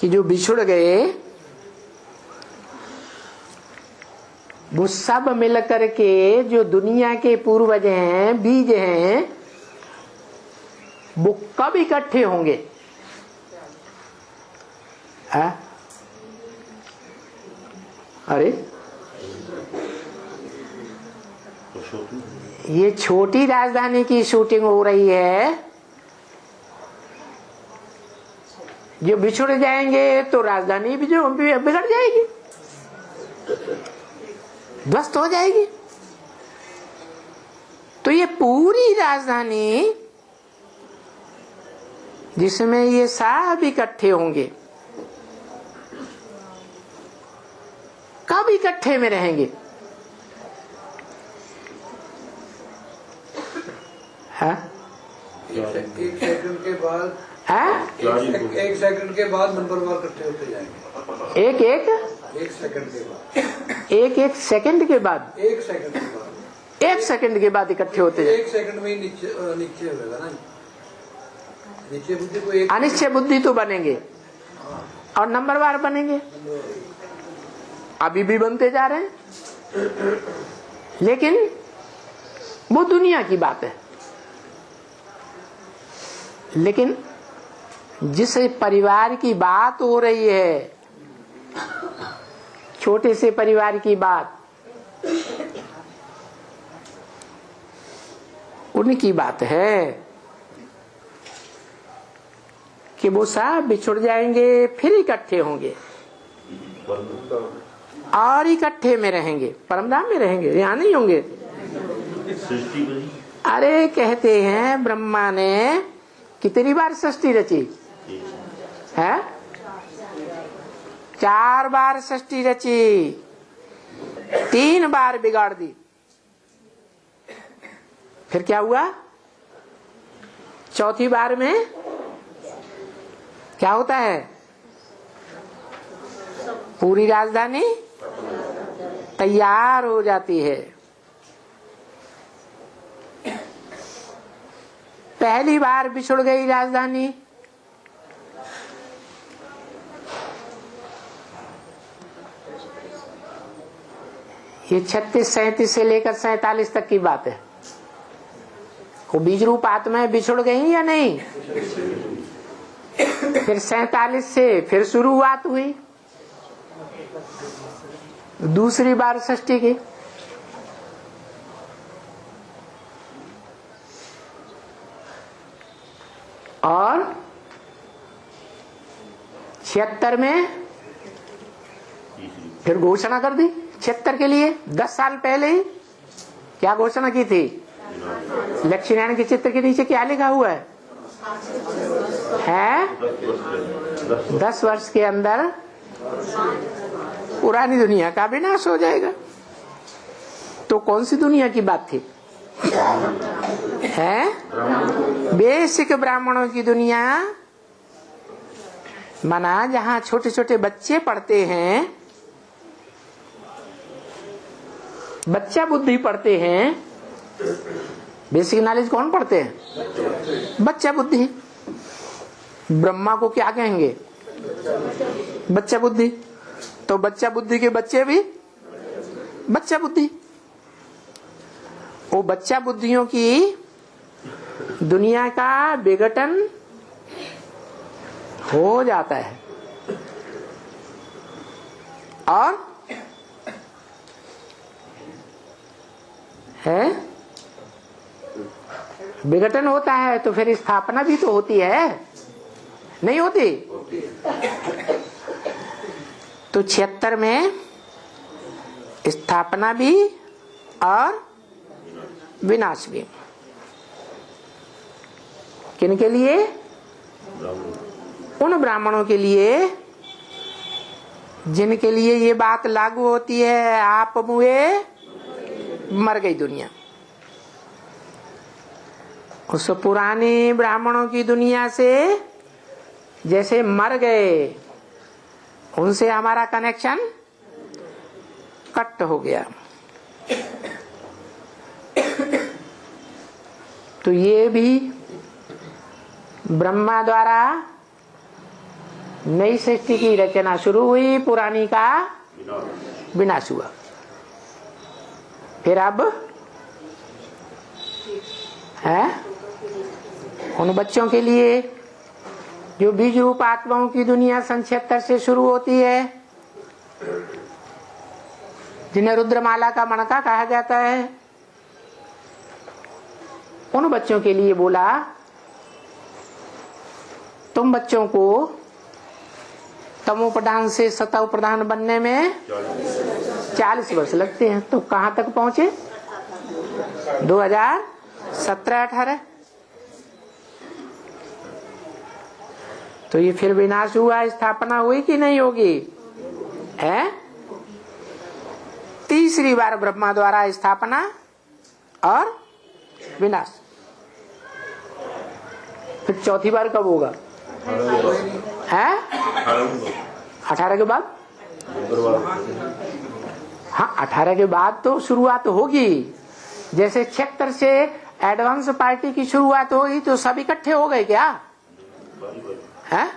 कि जो बिछुड़ गए वो सब मिल करके जो दुनिया के पूर्वज हैं, बीज हैं, वो कब इकट्ठे होंगे? अरे ये छोटी राजधानी की शूटिंग हो रही है। जो बिछुड़ जाएंगे तो राजधानी भी जो बिगड़ जाएगी, ध्वस्त हो जाएगी। तो ये पूरी राजधानी जिसमें ये सब इकट्ठे होंगे, कब इकट्ठे में रहेंगे? हाँ? एक सेकंड के बाद एक सेकंड के बाद नंबरवार इकट्ठे होते जाएंगे। एक सेकंड के बाद एक सेकंड के बाद इकट्ठे होते जाएंगे। एक सेकंड में नीचे होगा ना, नीचे बुद्धि को एक अनिश्चय बुद्धि तो बनेंगे और नंबरवार बनेंगे, अभी भी बनते जा रहे हैं। लेकिन वो दुनिया की बात है। लेकिन जिस परिवार की बात हो रही है, छोटे से परिवार की बात, उनकी बात है कि वो सब बिछुड़ जाएंगे, फिर इकट्ठे होंगे और इकट्ठे में रहेंगे, परमधाम में रहेंगे, यहाँ नहीं होंगे। अरे कहते हैं ब्रह्मा ने कितनी बार सृष्टि रची है? 4 बार सृष्टि रची, 3 बार बिगाड़ दी। फिर क्या हुआ? चौथी बार में क्या होता है? पूरी राजधानी तैयार हो जाती है। पहली बार बिछुड़ गई राजधानी, ये 36, 37 से लेकर 47 तक की बात है। वो बीज रूप आत्माएं बिछुड़ गई या नहीं? फिर 47 से फिर शुरुआत हुई दूसरी बार सृष्टि की। और 76 में फिर घोषणा कर दी। 76 के लिए 10 साल पहले ही क्या घोषणा की थी? लक्ष्मी नारायण के चित्र के नीचे क्या लिखा हुआ है? 10 वर्ष के अंदर पुरानी दुनिया का विनाश हो जाएगा। तो कौन सी दुनिया की बात थी? है बेसिक ब्राह्मणों की दुनिया, माना जहाँ छोटे छोटे बच्चे पढ़ते हैं, बच्चा बुद्धि पढ़ते हैं। बेसिक नॉलेज कौन पढ़ते हैं? बच्चा बुद्धि। ब्रह्मा को क्या कहेंगे? बच्चा बुद्धि। तो बच्चा बुद्धि के बच्चे भी बच्चा बुद्धि। वो बच्चा बुद्धियों की दुनिया का विघटन हो जाता है और है विघटन होता है तो फिर स्थापना भी तो होती है, नहीं होती? तो 76 में स्थापना भी और विनाश भी। किनके लिए? उन ब्राह्मणों के लिए जिनके लिए ये बात लागू होती है, आप मुए मर गई दुनिया। उस पुराने ब्राह्मणों की दुनिया से जैसे मर गए, उनसे हमारा कनेक्शन कट हो गया। तो ये भी ब्रह्मा द्वारा नई सृष्टि की रचना शुरू हुई, पुरानी का विनाश हुआ। फिर अब है उन बच्चों के लिए जो बीज रूप आत्माओं की दुनिया सन 76 से शुरू होती है, जिन्हें रुद्रमाला का मणका कहा जाता है, उन बच्चों के लिए बोला तुम बच्चों को तमो प्रधान से सतव प्रधान बनने में 40 वर्ष लगते हैं। तो कहां तक पहुंचे? 2017-18। तो ये फिर विनाश हुआ, स्थापना हुई कि नहीं होगी? है तीसरी बार ब्रह्मा द्वारा स्थापना और विनाश। फिर चौथी बार कब होगा? है 18 के बाद। हाँ 18 के बाद तो शुरुआत होगी। जैसे 76 से एडवांस पार्टी की शुरुआत होगी तो सब इकट्ठे हो गए क्या? है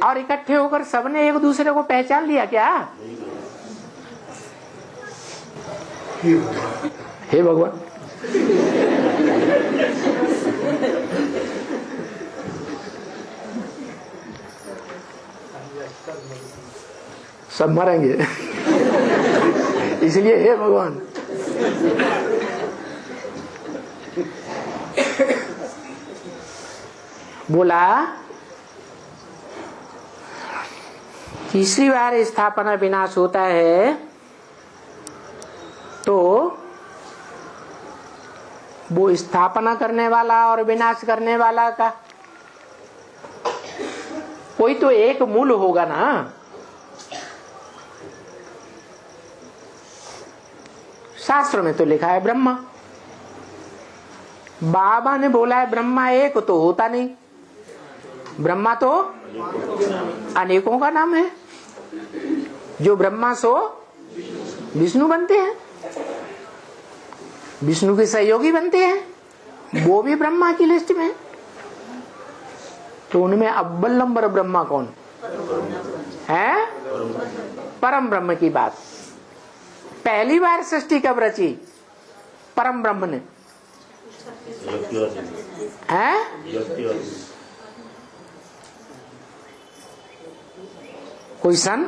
और इकट्ठे होकर सबने एक दूसरे को पहचान लिया क्या? हे भगवान, सब मरेंगे इसलिए हे भगवान। बोला तीसरी बार स्थापना विनाश होता है तो वो स्थापना करने वाला और विनाश करने वाला का कोई तो एक मूल होगा ना। शास्त्र में तो लिखा है ब्रह्मा। बाबा ने बोला है ब्रह्मा एक तो होता नहीं, ब्रह्मा तो अनेकों का नाम है। जो ब्रह्मा सो विष्णु बनते हैं, विष्णु के सहयोगी बनते हैं, वो भी ब्रह्मा की लिस्ट में। तो उनमें अव्वल नंबर ब्रह्मा कौन है? परम ब्रह्म की बात। पहली बार सृष्टि कब रची? परम ब्रह्म ने। है कोई सन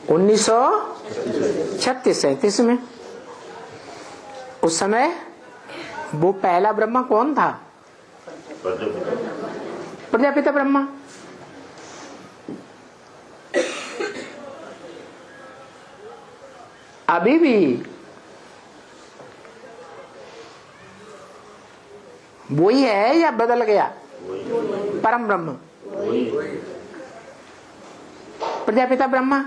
1936-37 में। उस समय वो पहला ब्रह्मा कौन था? प्रजापिता ब्रह्मा। अभी भी वही है या बदल गया? परम ब्रह्म प्रजापिता ब्रह्मा।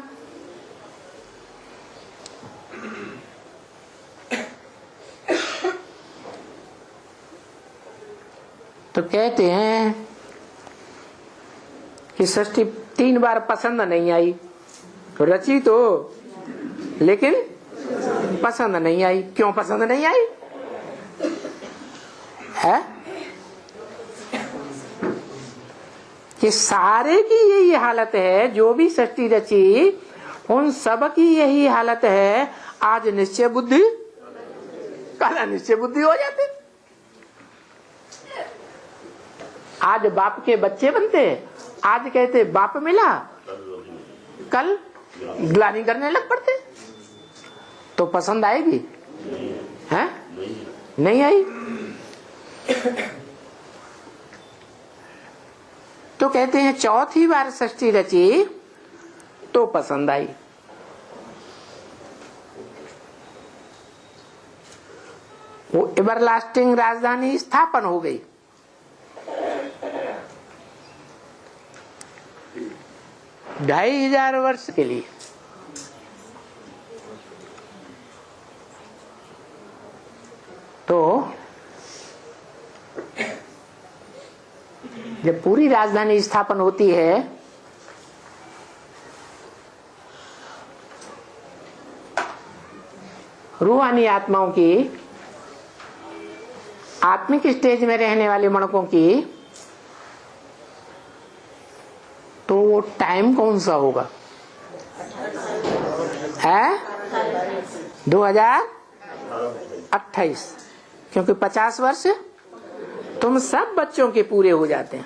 तो कहते हैं कि सृष्टि 3 बार पसंद नहीं आई। रची तो लेकिन पसंद नहीं आई। क्यों पसंद नहीं आई? है कि सारे की यही हालत है। जो भी सृष्टि रची उन सब की यही हालत है। आज निश्चय बुद्धि, कल निश्चय बुद्धि हो जाते। आज बाप के बच्चे बनते, आज कहते बाप मिला, कल ग्लानि करने लग पड़ते। तो पसंद आएगी? है नहीं आई। तो कहते हैं चौथी बार सृष्टि रची तो पसंद आई। वो एवरलास्टिंग राजधानी स्थापन हो गई। ढाई 2000 वर्ष के लिए। तो जब पूरी राजधानी स्थापन होती है रूहानी आत्माओं की, आत्मिक स्टेज में रहने वाले मणकों की, तो वो टाइम कौन सा होगा? है 2028, क्योंकि 50 वर्ष तुम सब बच्चों के पूरे हो जाते हैं।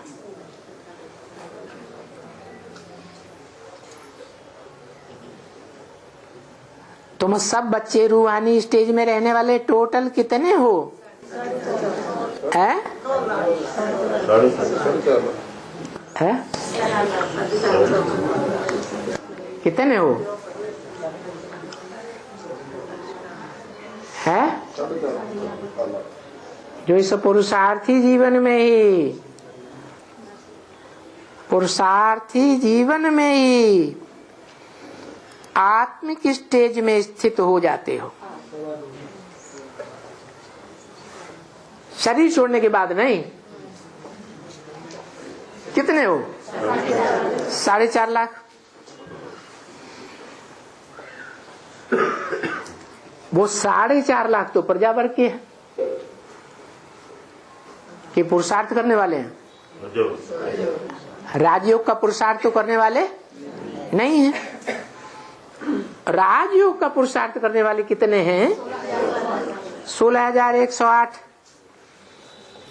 तुम सब बच्चे रूहानी स्टेज में रहने वाले टोटल कितने हो? है कितने हो? है जो इस पुरुषार्थी जीवन में ही, पुरुषार्थी जीवन में ही आत्मिक स्टेज में स्थित हो जाते हो। शरीर छोड़ने के बाद नहीं। कितने हो? 4.5 लाख। वो 4.5 लाख तो प्रजा वर्ग के हैं कि पुरुषार्थ करने वाले हैं। राजयोग का पुरुषार्थ तो करने वाले नहीं है। राजयोग का पुरुषार्थ करने वाले कितने हैं? 16,108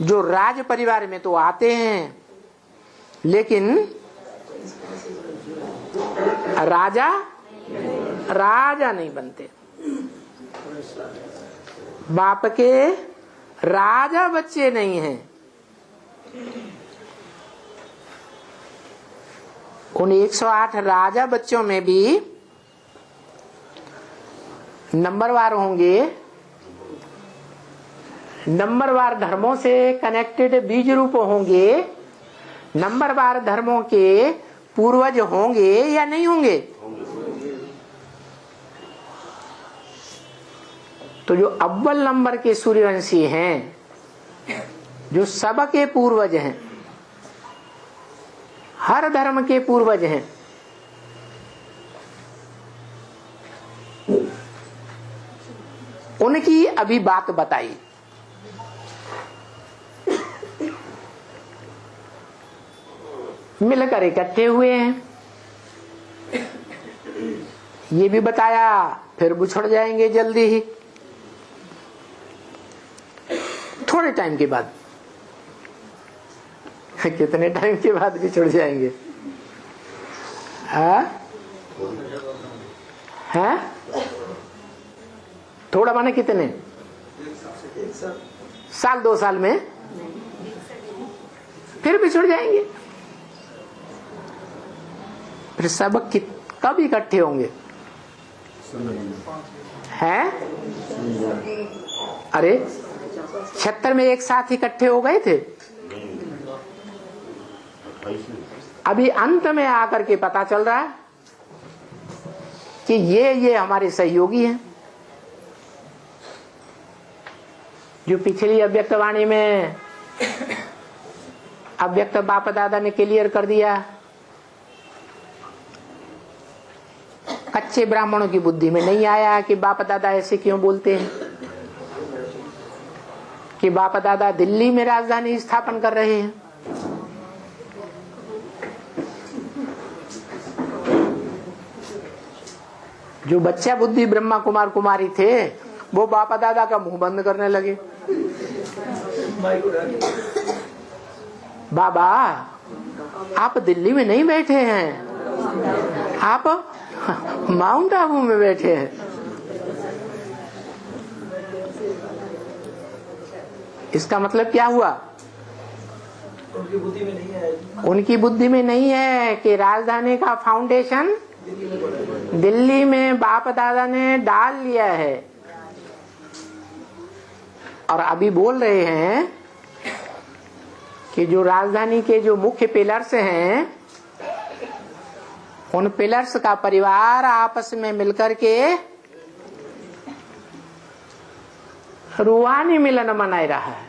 जो राज परिवार में तो आते हैं, लेकिन राजा नहीं बनते। बाप के राजा बच्चे नहीं हैं। उन 108 राजा बच्चों में भी नंबरवार होंगे। नंबरवार धर्मों से कनेक्टेड बीज रूप होंगे। नंबरवार धर्मों के पूर्वज होंगे या नहीं होंगे? तो जो अव्वल नंबर के सूर्यवंशी हैं, जो सबके पूर्वज हैं, हर धर्म के पूर्वज हैं, उनकी अभी बात बताई। मिलकर इकट्ठे हुए हैं, ये भी बताया, फिर बिछड़ जाएंगे जल्दी ही, थोड़े टाइम के बाद। कितने टाइम के बाद बिछड़ जाएंगे? हैं? थोड़ा माने कितने साल? 2 साल में फिर बिछड़ जाएंगे। फिर सब कब इकट्ठे होंगे? हैं? अरे 76 में एक साथ इकट्ठे हो गए थे। अभी अंत में आकर के पता चल रहा है कि ये हमारे सहयोगी हैं। जो पिछली अव्यक्तवाणी में अव्यक्त बाप दादा ने क्लियर कर दिया, कच्चे ब्राह्मणों की बुद्धि में नहीं आया कि बाप दादा ऐसे क्यों बोलते हैं, कि बाप दादा दिल्ली में राजधानी स्थापन कर रहे हैं। जो बच्चा बुद्धि ब्रह्मा कुमार कुमारी थे, वो बाप दादा का मुंह बंद करने लगे। बाबा आप दिल्ली में नहीं बैठे हैं, आप माउंट आबू में बैठे हैं। इसका मतलब क्या हुआ? उनकी बुद्धि में नहीं है। उनकी बुद्धि में नहीं है कि राजधानी का फाउंडेशन दिल्ली में बाप दादा ने डाल लिया है। और अभी बोल रहे हैं कि जो राजधानी के जो मुख्य पिलर्स हैं, उन पिलर्स का परिवार आपस में मिलकर के रूहानी मिलन मना रहा है।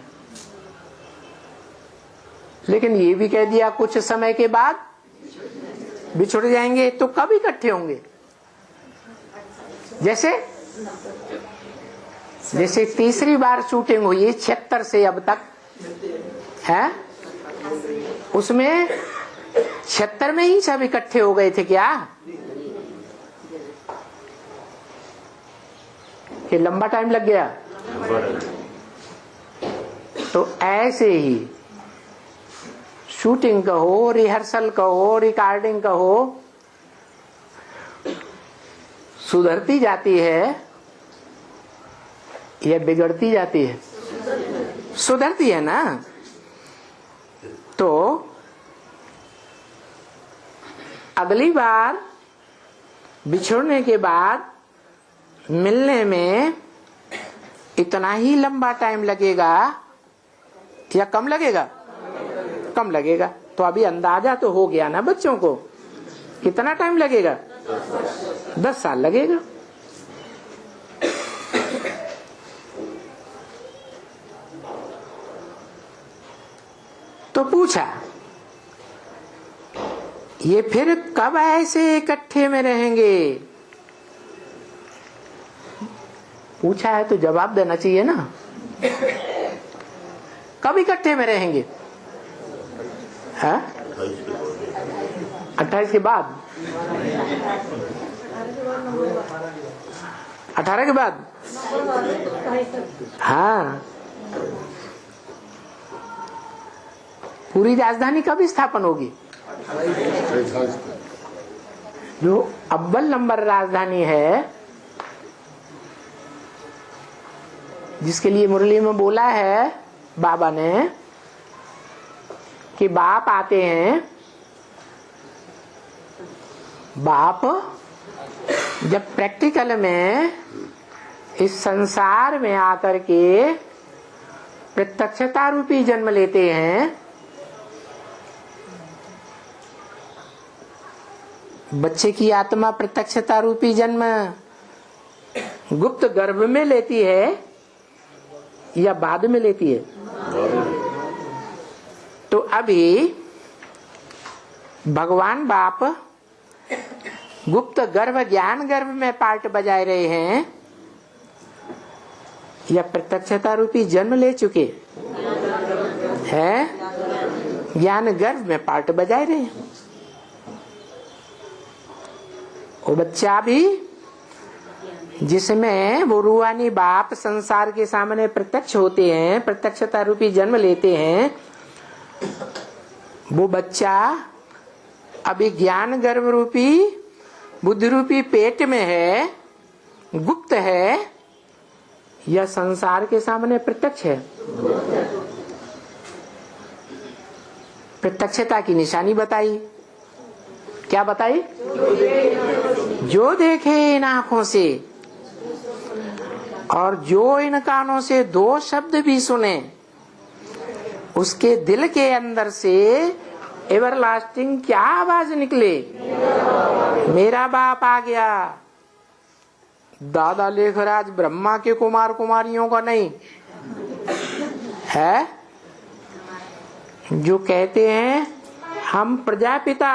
लेकिन ये भी कह दिया कुछ समय के बाद बिछुड़ जाएंगे। तो कब इकट्ठे होंगे? जैसे जैसे तीसरी बार शूटिंग हुई 76 से अब तक है, उसमें 76 में ही सब इकट्ठे हो गए थे क्या? कि लंबा टाइम लग गया? तो ऐसे ही शूटिंग कहो, रिहर्सल कहो, रिकॉर्डिंग कहो, सुधरती जाती है या बिगड़ती जाती है? सुधरती है ना। तो अगली बार बिछड़ने के बाद मिलने में इतना ही लंबा टाइम लगेगा या कम लगेगा? कम लगेगा। तो अभी अंदाजा तो हो गया ना बच्चों को, कितना टाइम लगेगा? 10 साल लगेगा। तो पूछा ये फिर कब ऐसे इकट्ठे में रहेंगे? पूछा है तो जवाब देना चाहिए ना। कब इकट्ठे में रहेंगे? है 28 के बाद, 18 के बाद। हाँ, पूरी राजधानी कब स्थापन होगी? जो अव्वल नंबर राजधानी है, जिसके लिए मुरली में बोला है बाबा ने कि बाप आते हैं, बाप जब प्रैक्टिकल में इस संसार में आकर के प्रत्यक्षता रूपी जन्म लेते हैं, बच्चे की आत्मा प्रत्यक्षता रूपी जन्म गुप्त गर्भ में लेती है या बाद में लेती है? तो अभी भगवान बाप गुप्त गर्भ ज्ञान गर्भ में पार्ट बजाए रहे हैं या प्रत्यक्षता रूपी जन्म ले चुके हैं? ज्ञान गर्भ में पार्ट बजाए रहे हैं। वो बच्चा भी जिसमें वो रूहानी बाप संसार के सामने प्रत्यक्ष होते हैं, प्रत्यक्षता रूपी जन्म लेते हैं, वो बच्चा अभी ज्ञान गर्भ रूपी बुद्धि रूपी पेट में है, गुप्त है या संसार के सामने प्रत्यक्ष है? प्रत्यक्षता की निशानी बताई। क्या बताई? जो देखे इन आंखों से और जो इन कानों से 2 शब्द भी सुने, उसके दिल के अंदर से एवरलास्टिंग क्या आवाज निकले? मेरा बाप आ गया। दादा लेखराज ब्रह्मा के कुमार कुमारियों का नहीं है, जो कहते हैं हम प्रजापिता,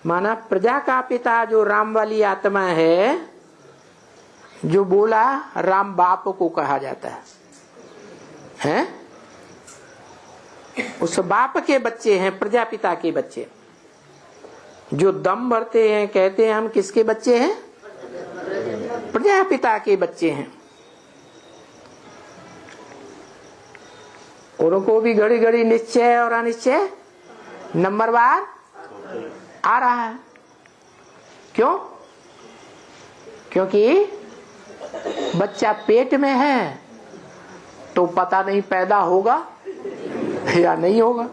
माना प्रजा का पिता जो राम वाली आत्मा है, जो बोला राम बाप को कहा जाता है? उस बाप के बच्चे हैं, प्रजापिता के बच्चे। जो दम भरते हैं, कहते हैं हम किसके बच्चे हैं? प्रजापिता के बच्चे हैं। उनको भी घड़ी घड़ी निश्चय और अनिश्चय नंबरवार आ रहा है। क्यों? क्योंकि बच्चा पेट में है तो पता नहीं पैदा होगा या नहीं होगा,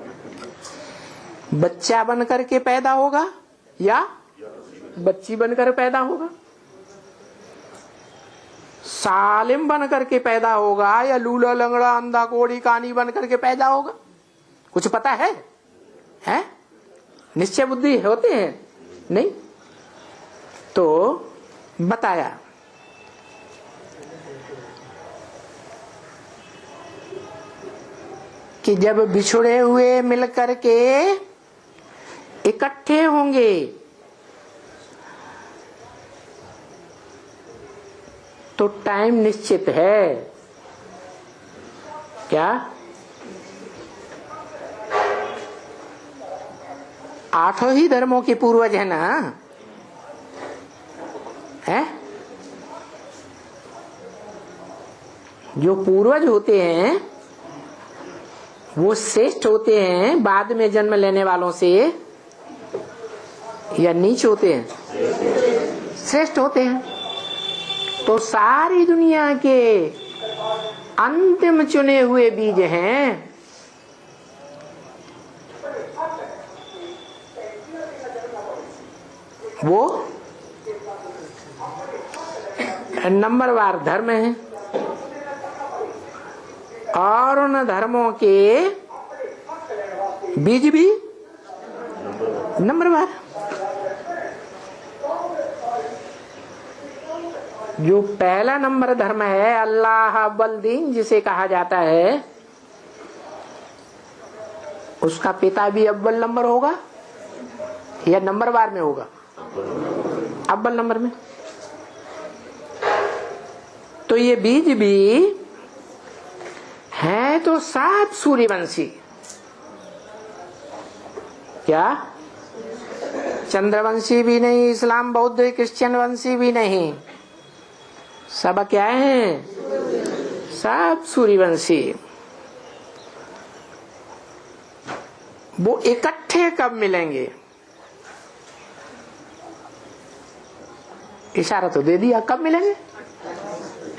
बच्चा बनकर के पैदा होगा या बच्ची बनकर पैदा होगा, सालिम बनकर के पैदा होगा या लूला लंगड़ा अंधा कोड़ी कानी बनकर के पैदा होगा? कुछ पता है? हैं? निश्चय बुद्धि होते हैं? नहीं। तो बताया कि जब बिछुड़े हुए मिलकर के इकट्ठे होंगे तो टाइम निश्चित है। क्या 8 ही धर्मों के पूर्वज है ना, है? जो पूर्वज होते हैं वो श्रेष्ठ होते हैं बाद में जन्म लेने वालों से, या नीच होते हैं? श्रेष्ठ होते हैं। तो सारी दुनिया के अंतिम चुने हुए बीज हैं। वो नंबरवार धर्म है, और उन धर्मों के बीज भी नंबरवार। जो पहला नंबर धर्म है अल्लाह अव्वल दीन जिसे कहा जाता है, उसका पिता भी अव्वल नंबर होगा या नंबरवार में होगा? अव्वल नंबर में। तो ये बीज भी है तो 7 सूर्यवंशी। क्या चंद्रवंशी भी नहीं, इस्लाम बौद्ध क्रिश्चियन वंशी भी नहीं, सब क्या है? सब सूर्यवंशी। वो इकट्ठे कब मिलेंगे? इशारा तो दे दिया, कब मिलेंगे?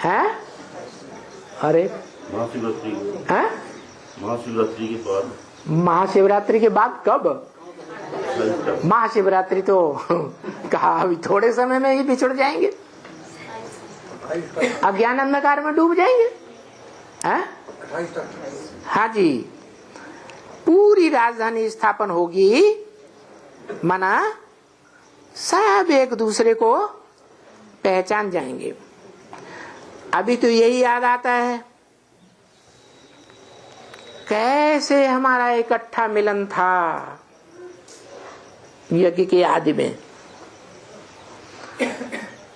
हैं? अरे महाशिवरात्रि के बाद। महाशिवरात्रि के बाद कब? महाशिवरात्रि तो कहा अभी थोड़े समय में ही बिछड़ जाएंगे, अज्ञान अंधकार में डूब जाएंगे। हैं? हाँ जी, पूरी राजधानी स्थापन होगी, माना सब एक दूसरे को पहचान जाएंगे। अभी तो यही याद आता है कैसे हमारा इकट्ठा मिलन था यज्ञ के आदि में,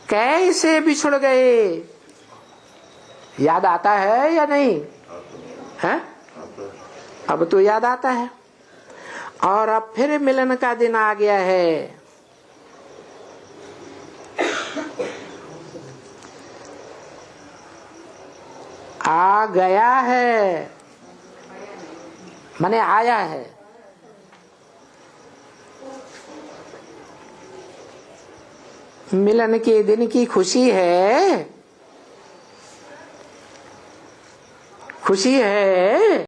कैसे बिछड़ गए, याद आता है या नहीं? है? अब तो याद आता है। और अब फिर मिलन का दिन आ गया है। आ गया है माने आया है। मिलन के दिन की खुशी है, खुशी है।